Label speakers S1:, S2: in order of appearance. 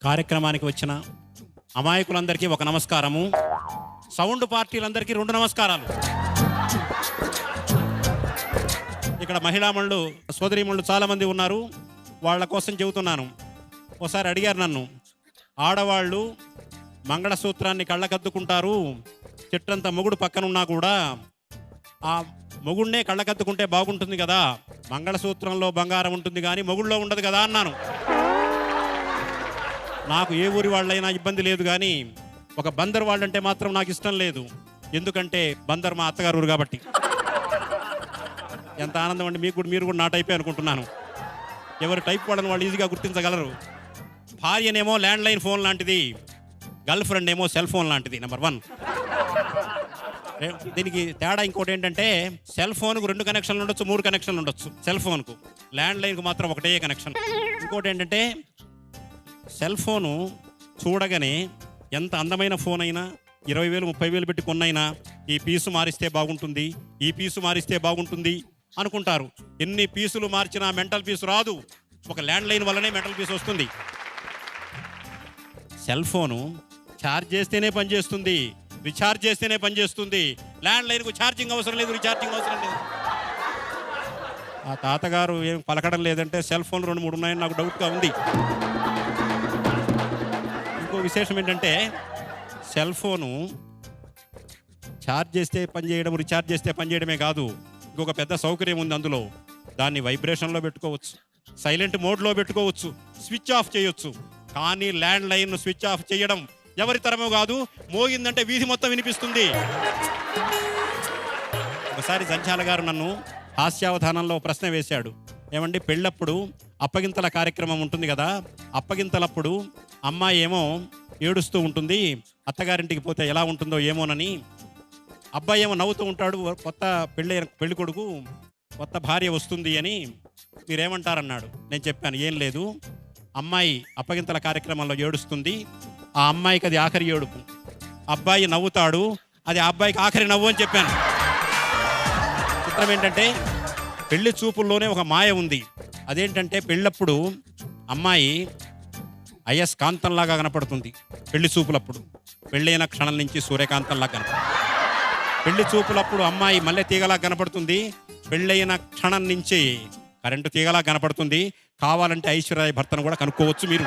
S1: కార్యక్రమానికి వచ్చిన అమాయకులందరికీ ఒక నమస్కారము, సౌండ్ పార్టీలందరికీ 2 నమస్కారాలు. ఇక్కడ మహిళామణులు సోదరీమణులు చాలామంది ఉన్నారు, వాళ్ళ కోసం చెబుతున్నాను. ఒకసారి అడిగారు నన్ను, ఆడవాళ్ళు మంగళసూత్రాన్ని కళ్ళకద్దుకుంటారు, చెట్టంత మొగుడు పక్కనున్నా కూడా ఆ మొగుడినే కళ్ళకద్దుకుంటే బాగుంటుంది కదా, మంగళసూత్రంలో బంగారం ఉంటుంది కానీ మొగుళ్ళో ఉండదు కదా అన్నాను. నాకు ఏ ఊరి వాళ్ళైనా ఇబ్బంది లేదు, కానీ ఒక బందర్ వాళ్ళంటే మాత్రం నాకు ఇష్టం లేదు. ఎందుకంటే బందర్ మా అత్తగారు ఊరు కాబట్టి. ఎంత ఆనందం అండి, మీరు కూడా నా టైపే అనుకుంటున్నాను. ఎవరు టైప్ వాళ్ళని వాళ్ళు ఈజీగా గుర్తించగలరు. భార్యనేమో ల్యాండ్లైన్ ఫోన్ లాంటిది, గర్ల్ ఫ్రెండ్ ఏమో సెల్ ఫోన్ లాంటిది. నెంబర్ 1. దీనికి తేడా ఇంకోటి ఏంటంటే, సెల్ ఫోన్కు 2 కనెక్షన్లు ఉండొచ్చు, 3 కనెక్షన్లు ఉండొచ్చు. సెల్ ఫోన్కు, ల్యాండ్లైన్కు మాత్రం ఒకటే కనెక్షన్. ఇంకోటి ఏంటంటే, సెల్ ఫోను చూడగానే ఎంత అందమైన ఫోన్ అయినా 20,000 30,000 పెట్టి కొన్నైనా ఈ పీసు మారిస్తే బాగుంటుంది, ఈ పీసు మారిస్తే బాగుంటుంది అనుకుంటారు. ఎన్ని పీసులు మార్చినా మెంటల్ పీసు రాదు. ఒక ల్యాండ్లైన్ వల్లనే మెంటల్ పీసు వస్తుంది. సెల్ ఫోను ఛార్జ్ చేస్తేనే పనిచేస్తుంది, రీఛార్జ్ చేస్తేనే పనిచేస్తుంది. ల్యాండ్లైన్కు ఛార్జింగ్ అవసరం లేదు, రీఛార్జింగ్ అవసరం లేదు. ఆ తాతగారు ఏం పలకడం లేదంటే సెల్ ఫోన్ 2 3 ఉన్నాయని నాకు డౌట్గా ఉంది. ఇంకో విశేషం ఏంటంటే, సెల్ ఫోను ఛార్జ్ చేస్తే పనిచేయడం, రీఛార్జ్ చేస్తే పనిచేయడమే కాదు, ఇంకొక పెద్ద సౌకర్యం ఉంది అందులో. దాన్ని వైబ్రేషన్లో పెట్టుకోవచ్చు, సైలెంట్ మోడ్లో పెట్టుకోవచ్చు, స్విచ్ ఆఫ్ చేయొచ్చు. కానీ ల్యాండ్లైన్ స్విచ్ ఆఫ్ చేయడం ఎవరి తరమో కాదు, మోగిందంటే వీధి మొత్తం వినిపిస్తుంది. ఒకసారి జంచాల గారు నన్ను హాస్యావధానంలో ప్రశ్న వేశాడు. ఏమండి, పెళ్ళప్పుడు అప్పగింతల కార్యక్రమం ఉంటుంది కదా, అప్పగింతలప్పుడు అమ్మాయి ఏమో ఏడుస్తూ ఉంటుంది, అత్తగారింటికి పోతే ఎలా ఉంటుందో ఏమోనని. అబ్బాయి ఏమో నవ్వుతూ ఉంటాడు, కొత్త పెళ్లి కొడుకు కొత్త భార్య వస్తుంది అని, మీరేమంటారన్నాడు. నేను చెప్పాను, ఏం లేదు, అమ్మాయి అప్పగింతల కార్యక్రమంలో ఏడుస్తుంది, ఆ అమ్మాయికి అది ఆఖరి ఏడుపు, అబ్బాయి నవ్వుతాడు, అది ఆ అబ్బాయికి ఆఖరి నవ్వు అని చెప్పాను. చిత్రం ఏంటంటే, పెళ్లి చూపుల్లోనే ఒక మాయ ఉంది. అదేంటంటే, పెళ్ళప్పుడు అమ్మాయి అయస్కాంతంలాగా కనపడుతుంది పెళ్లి చూపులప్పుడు, పెళ్ళైన క్షణం నుంచి సూర్యకాంతంలాగా కనపడుతుంది. పెళ్లి చూపులప్పుడు అమ్మాయి మల్లె తీగలా కనపడుతుంది, పెళ్ళైన క్షణం నుంచి కరెంటు తీగలా కనపడుతుంది. కావాలంటే ఐశ్వర్య భర్తను కూడా కనుక్కోవచ్చు మీరు.